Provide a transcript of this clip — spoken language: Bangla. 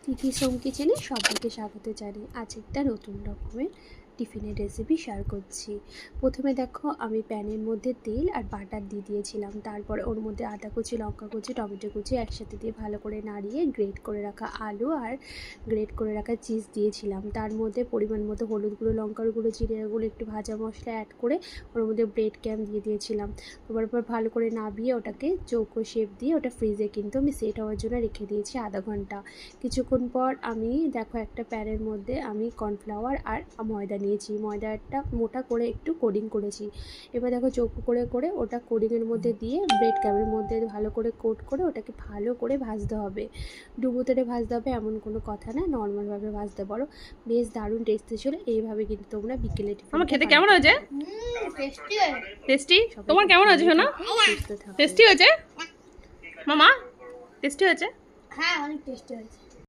তিথি সোম কিচেনে সবাইকে স্বাগত জানাই। আজ একটা নতুন রকমের টিফিনের রেসিপি শেয়ার করছি। প্রথমে দেখো আমি প্যানের মধ্যে তেল আর বাটার দিয়ে দিয়েছিলাম, তারপরে ওর মধ্যে আদা কুচি, লঙ্কা কুচি, টমেটো কুচি একসাথে দিয়ে ভালো করে নাড়িয়ে গ্রেট করে রাখা আলু আর গ্রেট করে রাখা চিজ দিয়েছিলাম। তার মধ্যে পরিমাণ মতো হলুদ গুঁড়ো, লঙ্কার গুঁড়ো, জিরে গুঁড়ো, একটু ভাজা মশলা অ্যাড করে ওর মধ্যে ব্রেড ক্যাম দিয়ে দিয়েছিলাম। তারপর ভালো করে নাবিয়ে ওটাকে চৌকো শেপ দিয়ে ওটা ফ্রিজে কিন্তু আমি সেট হওয়ার জন্য রেখে দিয়েছি আধা ঘন্টা। কিছুক্ষণ পর আমি দেখো একটা প্যানের মধ্যে আমি কর্নফ্লাওয়ার আর ময়দা নিয়েছি, ময়দাটা মোটা করে একটু কোডিং করেছি। এবার দেখো চৌকো করে করে ওটা কোডিংয়ের মধ্যে দিয়ে ব্রেড ক্যামের মধ্যে ভালো করে কোট করে ওটাকে ভালো করে ভাজতে হবে। ডুবো তেলে ভাজতে হবে এমন কোনো কথা না, নর্মালভাবে ভাজতে পারো। বেশ দারুণ টেস্টি ছিল। এইভাবে কিন্তু তোমরা বিকেলে আমার খেতে কেমন হয়েছে? টেস্টি। তোমার কেমন হয়েছে সোনা? টেস্টি হয়েছে মামা? টেস্টি হয়েছে? হ্যাঁ, অনেক টেস্টি হয়েছে।